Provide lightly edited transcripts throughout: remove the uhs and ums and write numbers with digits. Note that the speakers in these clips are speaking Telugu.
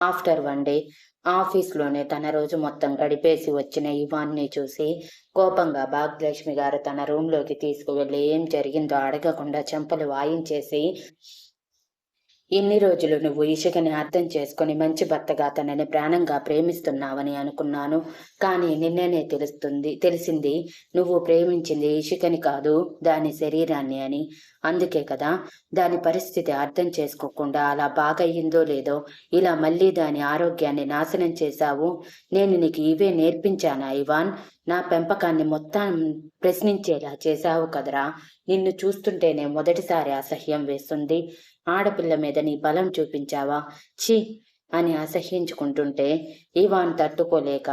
ఆఫ్టర్ వన్ డే ఆఫీస్లోనే తన రోజు మొత్తం గడిపేసి వచ్చిన ఇవాన్ని చూసి కోపంగా భాగ్యలక్ష్మి గారు తన రూంలోకి తీసుకువెళ్ళి ఏం జరిగిందో అడగకుండా చెంపలు వాయించేసి, ఇన్ని రోజులు నువ్వు ఇషికని అర్థం చేసుకుని మంచి భర్తగా తనని ప్రాణంగా ప్రేమిస్తున్నావని అనుకున్నాను. కానీ నిన్నేనే తెలిసింది నువ్వు ప్రేమించింది ఇషికని కాదు, దాని శరీరాన్ని అని. అందుకే కదా దాని పరిస్థితి అర్థం చేసుకోకుండా అలా బాగయ్యిందో లేదో ఇలా మళ్ళీ దాని ఆరోగ్యాన్ని నాశనం చేశావు. నేను నీకు ఇవే నేర్పించానా ఇవాన్? నా పెంపకాన్ని మొత్తం ప్రశ్నించేలా చేశావు కదరా. నిన్ను చూస్తుంటేనే మొదటిసారి అసహ్యం వేస్తుంది. ఆడపిల్ల మీద నీ బలం చూపించావా? ఛీ అని అసహ్యించుకుంటుంటే ఇవాన్ తట్టుకోలేక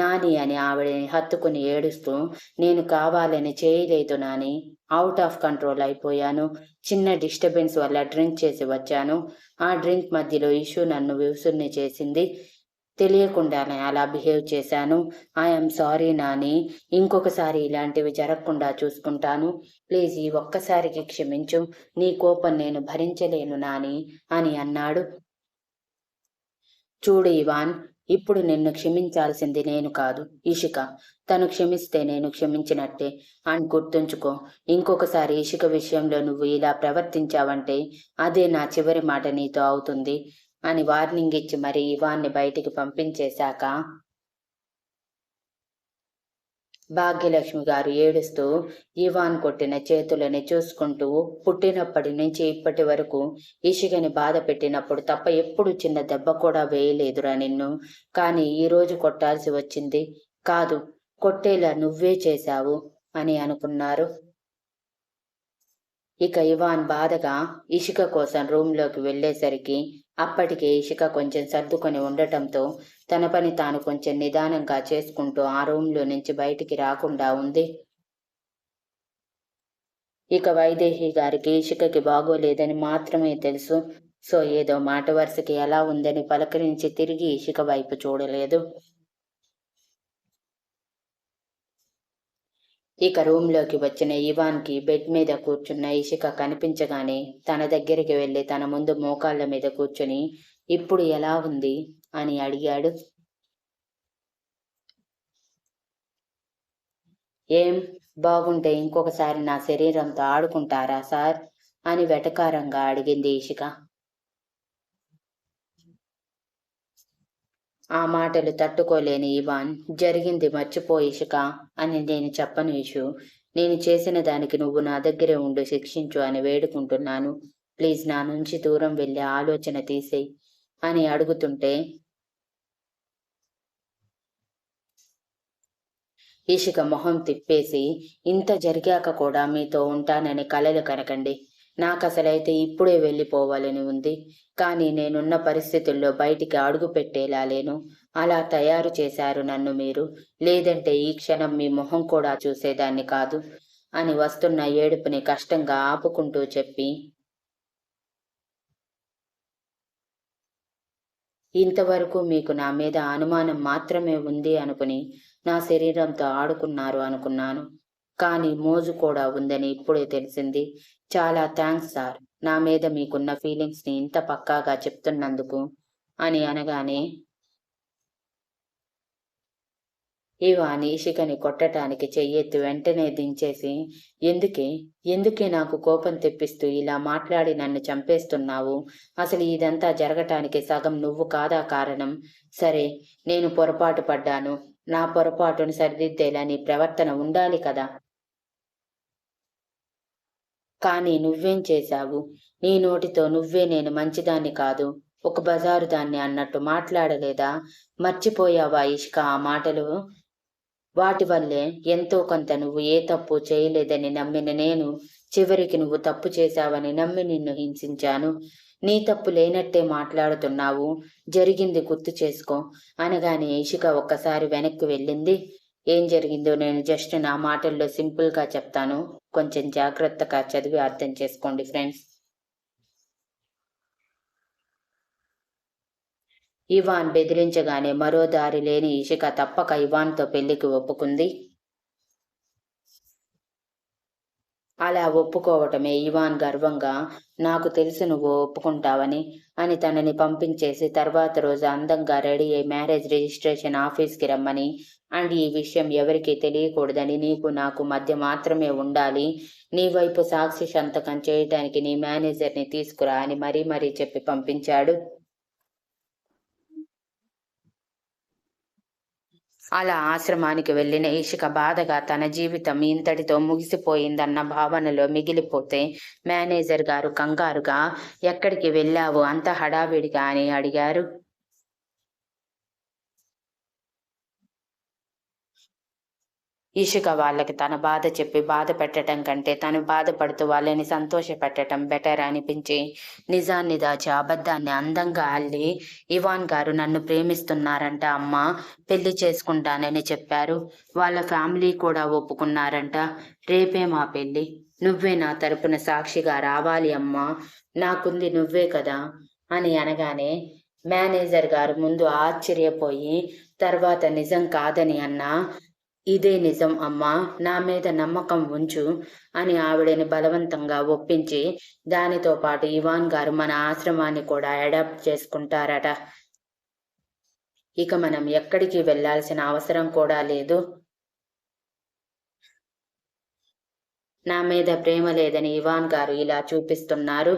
నాని అని ఆవిడని హత్తుకుని ఏడుస్తూ, నేను కావాలని చేయలేదు నాని, అవుట్ ఆఫ్ కంట్రోల్ అయిపోయాను. చిన్న డిస్టర్బెన్స్ వల్ల డ్రింక్ చేసి వచ్చాను. ఆ డ్రింక్ మధ్యలో ఇష్యూ నన్ను విసురుని చేసింది. తెలియకుండానే అలా బిహేవ్ చేశాను. I'm sorry Nani. ఇంకొకసారి ఇలాంటివి జరగకుండా చూసుకుంటాను. ప్లీజ్ ఈ ఒక్కసారికి క్షమించు. నీ కోపం నేను భరించలేను నాని అని అన్నాడు. చూడు ఇవాన్, ఇప్పుడు నిన్ను క్షమించాల్సింది నేను కాదు, ఇషిక. తను క్షమిస్తే నేను క్షమించినట్టే అని గుర్తుంచుకో. ఇంకొకసారి ఇషిక విషయంలో నువ్వు ఇలా ప్రవర్తించావంటే అదే నా చివరి మాట నీతో అవుతుంది అని వార్నింగ్ ఇచ్చి మరి ఇవాన్ని బయటికి పంపించేశాక భాగ్యలక్ష్మి గారు ఏడుస్తూ ఇవాన్ కొట్టిన చేతులని చూసుకుంటూ, పుట్టినప్పటి నుంచి ఇప్పటి వరకు ఇషికని బాధ పెట్టినప్పుడు తప్ప ఎప్పుడు చిన్న దెబ్బ కూడా వేయలేదురా నిన్ను. కానీ ఈరోజు కొట్టాల్సి వచ్చింది. కాదు, కొట్టేలా నువ్వే చేశావు అని అనుకున్నారు. ఇక ఇవాన్ బాధగా ఇషిక కోసం రూంలోకి వెళ్లేసరికి అప్పటికే ఇషిక కొంచెం సర్దుకొని ఉండటంతో తన పని తాను కొంచెం నిదానంగా చేసుకుంటూ ఆ రూంలో నుంచి బయటికి రాకుండా ఉంది. ఇక వైదేహి గారికి ఇషికకి బాగోలేదని మాత్రమే తెలుసు. సో ఏదో మాట వరుసకి ఎలా ఉందని పలకరించి తిరిగి ఇషిక వైపు చూడలేదు. ఇక రూంలోకి వచ్చిన ఇవాన్కి బెడ్ మీద కూర్చున్న ఇషిక కనిపించగానే తన దగ్గరికి వెళ్ళి తన ముందు మోకాళ్ళ మీద కూర్చుని, ఇప్పుడు ఎలా ఉంది అని అడిగాడు. ఏం బాగుంటే ఇంకొకసారి నా శరీరంతో ఆడుకుంటారా సార్ అని వెటకారంగా అడిగింది ఇషిక. ఆ మాటలు తట్టుకోలేని ఇవాన్, జరిగింది మర్చిపో ఇషిక అని నేను చెప్పను ఇషు. నేను చేసిన దానికి నువ్వు నా దగ్గరే ఉండి శిక్షించు అని వేడుకుంటున్నాను. ప్లీజ్ నా నుంచి దూరం వెళ్ళే ఆలోచన తీసేయి అని అడుగుతుంటే ఇషిక మొహం తిప్పేసి, ఇంత జరిగాక కూడా మీతో ఉంటానని కలలు కనకండి. నాకసలైతే ఇప్పుడే వెళ్ళిపోవాలని ఉంది. కానీ నేనున్న పరిస్థితుల్లో బయటికి అడుగు పెట్టేలా లేను. అలా తయారు చేశారు నన్ను మీరు. లేదంటే ఈ క్షణం మీ మొహం కూడా చూసేదాన్ని కాదు అని వస్తున్న ఏడుపుని కష్టంగా ఆపుకుంటూ చెప్పి, ఇంతవరకు మీకు నా మీద అనుమానం మాత్రమే ఉంది అనుకుని నా శరీరంతో ఆడుకున్నారు అనుకున్నాను. కానీ మోజు కూడా ఉందని ఇప్పుడే తెలిసింది. చాలా థ్యాంక్స్ సార్, నా మీద మీకున్న ఫీలింగ్స్ని ఇంత పక్కాగా చెప్తున్నందుకు అని అనగానే ఇవాన్ ఇషికని కొట్టటానికి చెయ్యెత్తి వెంటనే దించేసి, ఎందుకే నాకు కోపం తెప్పిస్తూ ఇలా మాట్లాడి నన్ను చంపేస్తున్నావు? అసలు ఇదంతా జరగటానికి సగం నువ్వు కాదా కారణం? సరే, నేను పొరపాటు పడ్డాను. నా పొరపాటును సరిదిద్దేలా నీ ప్రవర్తన ఉండాలి కదా. కానీ నువ్వేం చేశావు? నీ నోటితో నువ్వే నేను మంచిదాన్ని కాదు, ఒక బజారు దాన్ని అన్నట్టు మాట్లాడలేదా? మర్చిపోయావా ఇషిక ఆ మాటలు? వాటి వల్లే ఎంతో కొంత నువ్వు ఏ తప్పు చేయలేదని నమ్మిన నేను చివరికి నువ్వు తప్పు చేశావని నమ్మి నిన్ను హింసించాను. నీ తప్పు లేనట్టే మాట్లాడుతున్నావు. జరిగింది గుర్తు చేసుకో అనగానే ఇషిక ఒక్కసారి వెనక్కి వెళ్ళింది. ఏం జరిగిందో నేను జస్ట్ నా మాటల్లో సింపుల్గా చెప్తాను, కొంచెం జాగ్రత్తగా చదివి అర్థం చేసుకోండి ఫ్రెండ్స్. ఇవాన్ బెదిరించగానే మరో దారి లేని ఇషిక తప్పక ఇవాన్తో పెళ్లికి ఒప్పుకుంది. అలా ఒప్పుకోవటమే ఇవాన్ గర్వంగా, నాకు తెలుసు నువ్వు ఒప్పుకుంటావని అని తనని పంపించేసి తర్వాత రోజు అందంగా రెడీ అయి మ్యారేజ్ రిజిస్ట్రేషన్ ఆఫీస్కి రమ్మని, అండ్ ఈ విషయం ఎవరికీ తెలియకూడదని, నీకు నాకు మధ్య మాత్రమే ఉండాలి, నీ వైపు సాక్షి సంతకం చేయటానికి నీ మేనేజర్ని తీసుకురా అని మరీ మరీ చెప్పి పంపించాడు. అలా ఆశ్రమానికి వెళ్ళిన ఇషిక బాధగా తన జీవితం ఇంతటితో ముగిసిపోయిందన్న భావనలో మిగిలిపోతే, మేనేజర్ గారు కంగారుగా, ఎక్కడికి వెళ్ళావు అంత హడావిడిగా అని అడిగారు. ఇషిక వాళ్ళకి తన బాధ చెప్పి బాధ పెట్టడం కంటే తను బాధపడుతూ వాళ్ళని సంతోషపెట్టడం బెటర్ అనిపించి, నిజాన్ని దాచి అబద్ధాన్ని అందంగా అల్లి, ఇవాన్ గారు నన్ను ప్రేమిస్తున్నారంట అమ్మా, పెళ్లి చేసుకుంటానని చెప్పారు, వాళ్ళ ఫ్యామిలీ కూడా ఒప్పుకున్నారంట, రేపే మా పెళ్లి, నువ్వే నా తరపున సాక్షిగా రావాలి అమ్మా, నాకుంది నువ్వే కదా అని అనగానే, మేనేజర్ గారు ముందు ఆశ్చర్యపోయి, తర్వాత నిజం కాదని అన్నా, ఇదే నిజం అమ్మా, నా మీద నమ్మకం ఉంచు అని ఆవిడని బలవంతంగా ఒప్పించి, దానితో పాటు ఇవాన్ గారు మన ఆశ్రమాన్ని కూడా అడాప్ట్ చేసుకుంటారట. ఇక మనం ఎక్కడికి వెళ్ళాల్సిన అవసరం కూడా లేదు. నా మీద ప్రేమ లేదని ఇవాన్ గారు ఇలా చూపిస్తున్నారు.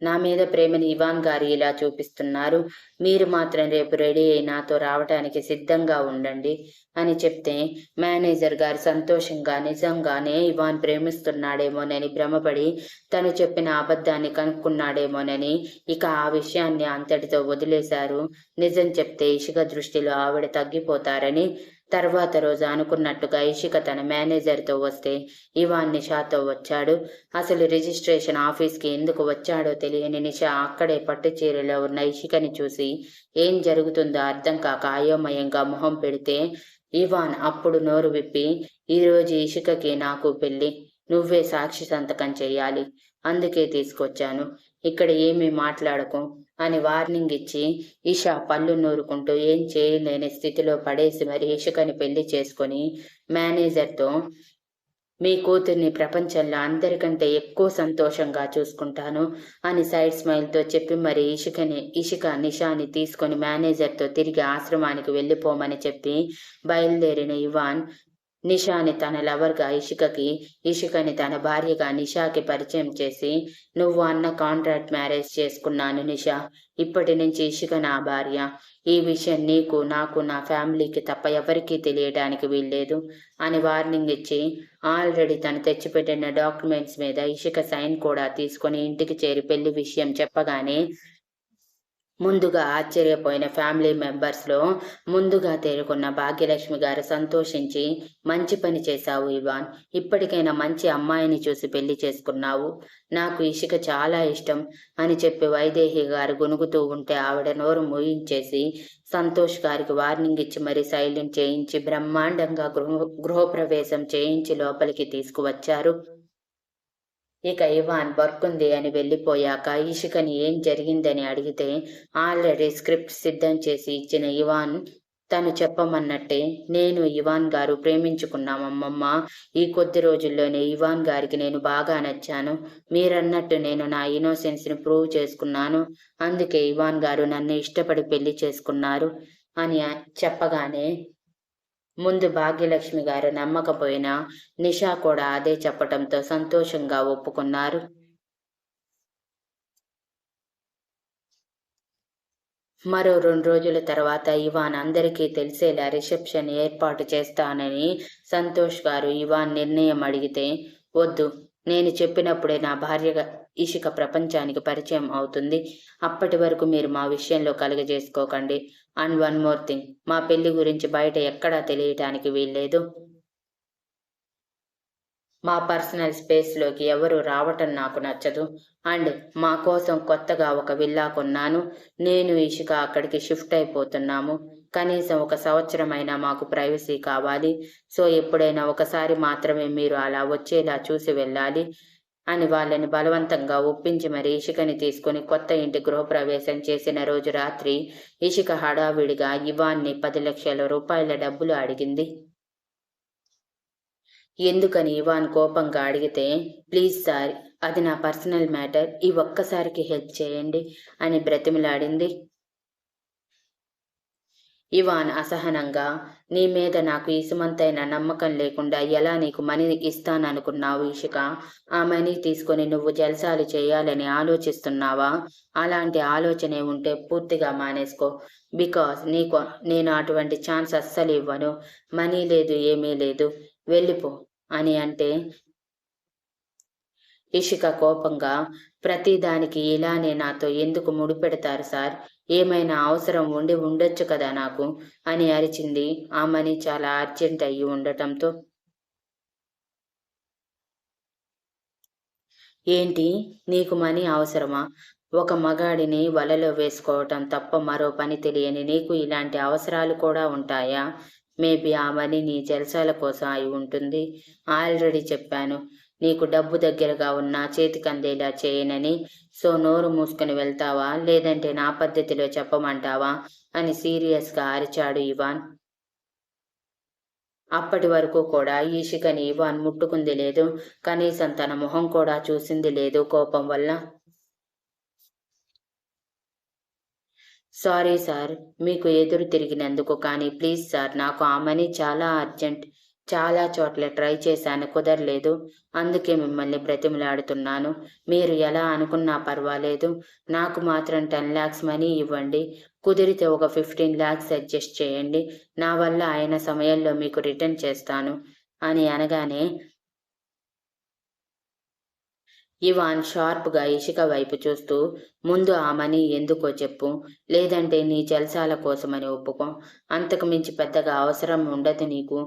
నా మీద ప్రేమని ఇవాన్ గారు ఇలా చూపిస్తున్నారు. మీరు మాత్రం రేపు రెడీ అయి నాతో రావటానికి సిద్ధంగా ఉండండి అని చెప్తే, మేనేజర్ గారు సంతోషంగా నిజంగానే ఇవాన్ ప్రేమిస్తున్నాడేమోనని భ్రమపడి తను చెప్పిన అబద్ధాన్ని కనుక్కున్నాడేమోనని ఇక ఆ విషయాన్ని అంతటితో వదిలేశారు. నిజం చెప్తే ఇషిక దృష్టిలో ఆవిడ తగ్గిపోతారని. తర్వాత రోజు అనుకున్నట్టుగా ఇషిక తన మేనేజర్తో వస్తే ఇవాన్ నిషాతో వచ్చాడు. అసలు రిజిస్ట్రేషన్ ఆఫీస్కి ఎందుకు వచ్చాడో తెలియని నిషా అక్కడే పట్టు చీరలో ఉన్న ఇషికని చూసి ఏం జరుగుతుందో అర్థం కాక అయోమయంగా మొహం పెడితే, ఇవాన్ అప్పుడు నోరు విప్పి, ఈరోజు ఇషికకి నాకు పెళ్లి, నువ్వే సాక్షి సంతకం చెయ్యాలి, అందుకే తీసుకొచ్చాను, ఇక్కడ ఏమీ మాట్లాడకు అని వార్నింగ్ ఇచ్చి, ఇషా పళ్ళు నూరుకుంటూ ఏం చేయలేని స్థితిలో పడేసి మరి ఇషికని పెళ్లి చేసుకొని మేనేజర్తో, మీ కూతుర్ని ప్రపంచంలో అందరికంటే ఎక్కువ సంతోషంగా చూసుకుంటాను అని సైడ్ స్మైల్తో చెప్పి మరి ఇషిక నిషాని తీసుకొని మేనేజర్తో తిరిగి ఆశ్రమానికి వెళ్ళిపోమని చెప్పి బయలుదేరిన ఇవాన్ నిషాని తన లవర్గా ఇషికని తన భార్యగా నిషాకి పరిచయం చేసి, నువ్వు అన్న కాంట్రాక్ట్ మ్యారేజ్ చేసుకున్నాను నిషా, ఇప్పటి నుంచి ఇషిక నా భార్య, ఈ విషయం నీకు నాకు నా ఫ్యామిలీకి తప్ప ఎవరికీ తెలియడానికి వీల్లేదు అని వార్నింగ్ ఇచ్చి, ఆల్రెడీ తను తెచ్చిపెట్టిన డాక్యుమెంట్స్ మీద ఇషిక సైన్ కూడా తీసుకొని ఇంటికి చేరి పెళ్లి విషయం చెప్పగానే, ముందుగా ఆశ్చర్యపోయిన ఫ్యామిలీ మెంబర్స్లో ముందుగా తేరుకున్న భాగ్యలక్ష్మి గారు సంతోషించి, మంచి పని చేశావు ఇవాన్, ఇప్పటికైనా మంచి అమ్మాయిని చూసి పెళ్లి చేసుకున్నావు, నాకు ఇషిక చాలా ఇష్టం అని చెప్పి వైదేహి గారు గొనుగుతూ ఉంటే ఆవిడ నోరు మూయించేసి సంతోష్ గారికి వార్నింగ్ ఇచ్చి మరీ సైలెంట్ చేయించి బ్రహ్మాండంగా గృహప్రవేశం చేయించి లోపలికి తీసుకువచ్చారు. ఇక ఇవాన్ వర్క్ ఉంది అని వెళ్ళిపోయాక ఇషికని ఏం జరిగిందని అడిగితే, ఆల్రెడీ స్క్రిప్ట్ సిద్ధం చేసి ఇచ్చిన ఇవాన్ తను చెప్పమన్నట్టే, నేను ఇవాన్ గారు ప్రేమించుకున్నామమ్మమ్మ, ఈ కొద్ది రోజుల్లోనే ఇవాన్ గారికి నేను బాగా నచ్చాను, మీరన్నట్టు నేను నా ఇన్నోసెన్స్ని ప్రూవ్ చేసుకున్నాను, అందుకే ఇవాన్ గారు నన్ను ఇష్టపడి పెళ్లి చేసుకున్నారు అని చెప్పగానే, ముందు భాగ్యలక్ష్మి గారు నమ్మకపోయినా నిషా కూడా అదే చెప్పటంతో సంతోషంగా ఒప్పుకున్నారు. మరో 2 రోజుల తర్వాత ఇవాన్ అందరికీ తెలిసేలా రిసెప్షన్ ఏర్పాటు చేస్తానని సంతోష్ గారు ఇవాన్ నిర్ణయం అడిగితే, వద్దు, నేను చెప్పినప్పుడే నా భార్యగా ఇషిక ప్రపంచానికి పరిచయం అవుతుంది, అప్పటి వరకు మీరు మా విషయంలో కలుగజేసుకోకండి, అండ్ వన్ మోర్ థింగ్, మా పెళ్లి గురించి బయట ఎక్కడా తెలియటానికి వీల్లేదు, మా పర్సనల్ స్పేస్లోకి ఎవరు రావటం నాకు నచ్చదు, అండ్ మా కోసం కొత్తగా ఒక విల్లా కొన్నాను, నేను ఇషిక అక్కడికి షిఫ్ట్ అయిపోతున్నాము, కనీసం 1 సంవత్సరమైనా మాకు ప్రైవసీ కావాలి, సో ఎప్పుడైనా ఒకసారి మాత్రమే మీరు అలా వచ్చేలా చూసి వెళ్ళాలి అని వాళ్ళని బలవంతంగా ఒప్పించి మరి ఇషికని తీసుకుని కొత్త ఇంటి గృహప్రవేశం చేసిన రోజు రాత్రి ఇషిక హడావిడిగా ఇవాన్ని 10 లక్షల రూపాయల డబ్బులు అడిగింది. ఎందుకని ఇవాన్ కోపంగా అడిగితే, ప్లీజ్ సార్, అది నా పర్సనల్ మ్యాటర్, ఈ ఒక్కసారికి హెల్ప్ చేయండి అని బ్రతిమిలాడింది. ఇవాన్ అసహనంగా, నీ మీద నాకు ఇసుమంతైన నమ్మకం లేకుండా ఎలా నీకు మనీ ఇస్తాననుకున్నావు ఇషిక? ఆ మనీ తీసుకొని నువ్వు జల్సాలు చేయాలని ఆలోచిస్తున్నావా? అలాంటి ఆలోచనే ఉంటే పూర్తిగా మానేసుకో. బికాస్ నేను అటువంటి ఛాన్స్ అస్సలు ఇవ్వను. మనీ లేదు, ఏమీ లేదు, వెళ్ళిపో అని అంటే, ఇషిక కోపంగా, ప్రతిదానికి ఇలానే నాతో ఎందుకు ముడిపెడతారు సార్? ఏమైనా అవసరం ఉండి ఉండొచ్చు కదా నాకు అని అరిచింది. ఆ మనీ చాలా అర్జెంట్ అయ్యి ఉండటంతో. ఏంటి, నీకు మనీ అవసరమా? ఒక మగాడిని వలలో వేసుకోవటం తప్ప మరో పని తెలియని నీకు ఇలాంటి అవసరాలు కూడా ఉంటాయా? మేబీ ఆ మనీ నీ జల్సాల కోసం అయి ఉంటుంది. ఆల్రెడీ చెప్పాను, నీకు డబ్బు దగ్గరగా ఉన్నా చేతికందేలా చేయనని. సో నోరు మూసుకుని వెళ్తావా, లేదంటే నా పద్ధతిలో చెప్పమంటావా అని సీరియస్గా అరిచాడు ఇవాన్. అప్పటి వరకు కూడా ఈషికని ఇవాన్ ముట్టుకుంది లేదు. కనీసం తన మొహం కూడా చూసింది లేదు కోపం వల్ల. సారీ సార్, మీకు ఎదురు తిరిగినందుకు. కానీ ప్లీజ్ సార్, నాకు ఆ మనీ చాలా అర్జెంట్. చాలా చోట్ల ట్రై చేశాను, కుదరలేదు. అందుకే మిమ్మల్ని బ్రతిమలాడుతున్నాను. మీరు ఎలా అనుకున్నా పర్వాలేదు, నాకు మాత్రం 10 lakhs మనీ ఇవ్వండి. కుదిరితే ఒక 15 lakhs అడ్జస్ట్ చేయండి. నా వల్ల అయిన సమయంలో మీకు రిటర్న్ చేస్తాను అని అనగానే ఇవాన్ షార్ప్గా ఇషిక వైపు చూస్తూ, ముందు ఆ మనీ ఎందుకో చెప్పు, లేదంటే నీ జల్సాల కోసమని ఒప్పుకో. అంతకు మించి పెద్దగా అవసరం ఉండదు నీకు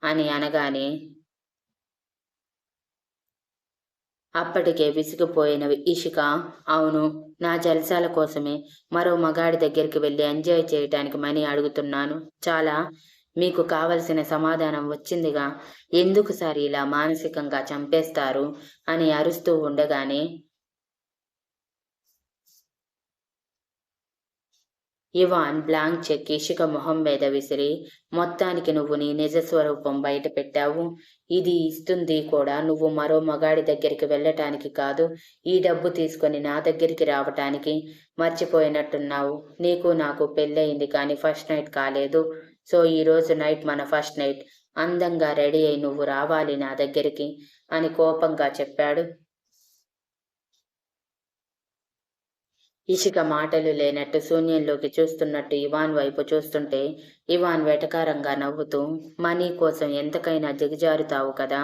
అని అనగానే అప్పటికే విసిగిపోయిన ఇషిక, అవును, నా జల్సాల కోసమే మరో మగాడి దగ్గరికి వెళ్ళి ఎంజాయ్ చేయటానికి మనీ అడుగుతున్నాను. చాలా, మీకు కావలసిన సమాధానం వచ్చిందిగా. ఎందుకు సార్ ఇలా మానసికంగా చంపేస్తారు అని అరుస్తూ ఉండగానే ఇవాన్ బ్లాంక్ చెక్ ఇషిక మొహం మీద విసిరి, మొత్తానికి నువ్వు నీ నిజ స్వరూపం బయట పెట్టావు. ఇది ఇస్తుంది కూడా నువ్వు మరో మగాడి దగ్గరికి వెళ్ళటానికి కాదు, ఈ డబ్బు తీసుకొని నా దగ్గరికి రావటానికి. మర్చిపోయినట్టున్నావు, నీకు నాకు పెళ్ళయింది కానీ ఫస్ట్ నైట్ కాలేదు. సో ఈరోజు నైట్ మన ఫస్ట్ నైట్. అందంగా రెడీ అయి నువ్వు రావాలి నా దగ్గరికి అని కోపంగా చెప్పాడు. ఇషిక మాటలు లేనట్టు శూన్యంలోకి చూస్తున్నట్టు ఇవాన్ వైపు చూస్తుంటే ఇవాన్ వెటకారంగా నవ్వుతూ, మనీ కోసం ఎంతకైనా దిగజారుతావు కదా,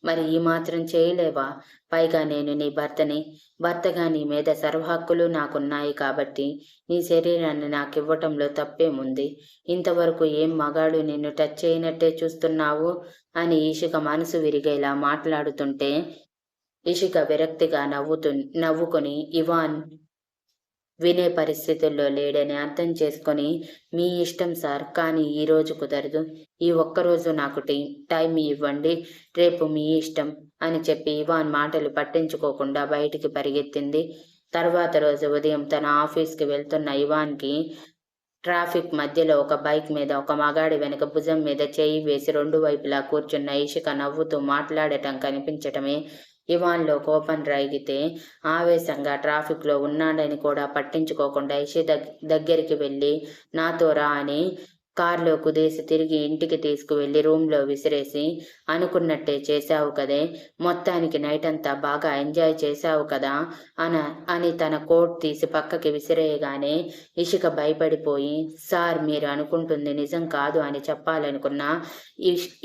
మరి ఈ మాత్రం చేయలేవా? పైగా నేను నీ భర్తని. భర్తగా నీ మీద సర్వహక్కులు నాకున్నాయి కాబట్టి నీ శరీరాన్ని నాకివ్వటంలో తప్పేముంది? ఇంతవరకు ఏం మగాడు నిన్ను టచ్ చేయనట్టే చూస్తున్నావు అని ఇషిక మనసు విరిగేలా మాట్లాడుతుంటే ఇషిక విరక్తిగా నవ్వుకొని ఇవాన్ వినే పరిస్థితుల్లో లేడని అర్థం చేసుకొని, మీ ఇష్టం సార్, కానీ ఈరోజు కుదరదు. ఈ ఒక్కరోజు నాకు టైం ఇవ్వండి, రేపు మీ ఇష్టం అని చెప్పి ఇవాన్ మాటలు పట్టించుకోకుండా బయటికి పరిగెత్తింది. తర్వాత రోజు ఉదయం తన ఆఫీస్కి వెళ్తున్న ఇవాన్కి ట్రాఫిక్ మధ్యలో ఒక బైక్ మీద ఒక మగాడి వెనుక భుజం మీద చేయి వేసి రెండు వైపులా కూర్చున్న ఇషిక నవ్వుతూ మాట్లాడటం కనిపించటమే ఇవాన్లో కోపం రేగితే ఆవేశంగా ట్రాఫిక్లో ఉన్నాడని కూడా పట్టించుకోకుండా ఇషి దగ్గరికి వెళ్ళి నాతో రా అని కార్లో కుదేసి తిరిగి ఇంటికి తీసుకువెళ్ళి రూమ్లో విసిరేసి, అనుకున్నట్టే చేశావు కదే, మొత్తానికి నైట్ అంతా బాగా ఎంజాయ్ చేశావు కదా అని తన కోట్ తీసి పక్కకి విసిరేయగానే ఇషిక భయపడిపోయి, సార్, మీరు అనుకుంటుంది నిజం కాదు అని చెప్పాలనుకున్నా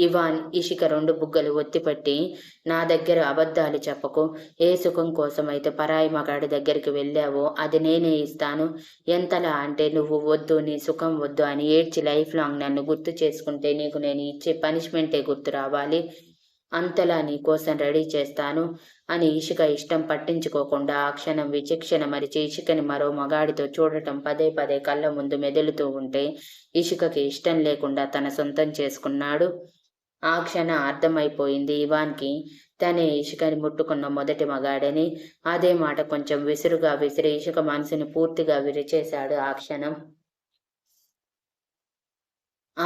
ఇవాన్ ఇషిక రెండు బుగ్గలు ఒత్తిపట్టి, నా దగ్గర అబద్ధాలు చెప్పకు. ఏ సుఖం కోసమైతే పరాయి మగాడి దగ్గరికి వెళ్ళావో అది నేనే ఇస్తాను. ఎంతలా అంటే నువ్వు వద్దు, నీ సుఖం వద్దు అని ఏడ్చి లైఫ్ లాంగ్ నన్ను గుర్తు చేసుకుంటే నీకు నేను ఇచ్చే పనిష్మెంటే గుర్తు రావాలి. అంతలా నీ కోసం రెడీ చేస్తాను అని ఇషిక ఇష్టం పట్టించుకోకుండా ఆ క్షణం విచక్షణ మరిచి ఇషికని మరో మగాడితో చూడటం పదే పదే కళ్ళ ముందు మెదులుతూ ఉంటే ఇషికకి ఇష్టం లేకుండా తన సొంతం చేసుకున్నాడు. ఆ క్షణం అర్థమైపోయింది ఇవాన్కి, తనే ఇషికని ముట్టుకున్న మొదటి మగాడని. అదే మాట కొంచెం విసురుగా విసిరి ఇషిక మనసుని పూర్తిగా విరిచేశాడు ఆ క్షణం.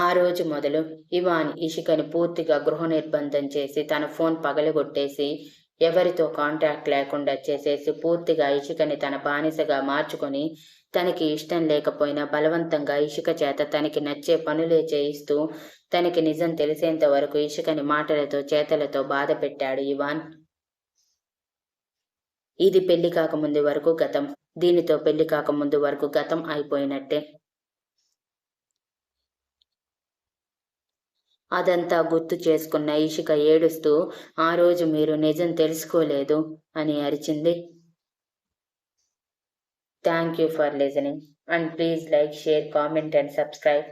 ఆ రోజు మొదలు ఇవాన్ ఇషికని పూర్తిగా గృహ నిర్బంధం చేసి తన ఫోన్ పగలగొట్టేసి ఎవరితో కాంటాక్ట్ లేకుండా చేసేసి పూర్తిగా ఇషికని తన బానిసగా మార్చుకొని తనకి ఇష్టం లేకపోయినా బలవంతంగా ఇషిక చేత తనకి నచ్చే పనులే చేయిస్తూ తనకి నిజం తెలిసేంత వరకు ఇషికని మాటలతో చేతలతో బాధ పెట్టాడు ఇవాన్. ఇది పెళ్లి కాకముందు వరకు గతం. దీనితో పెళ్లి కాకముందు వరకు గతం అయిపోయినట్టే. అదంతా గుర్తు చేసుకున్న ఇషిక ఏడుస్తూ ఆ రోజు మీరు నిజం తెలుసుకోలేదు అని అరిచింది. Thank you for listening and please like, share, comment and subscribe.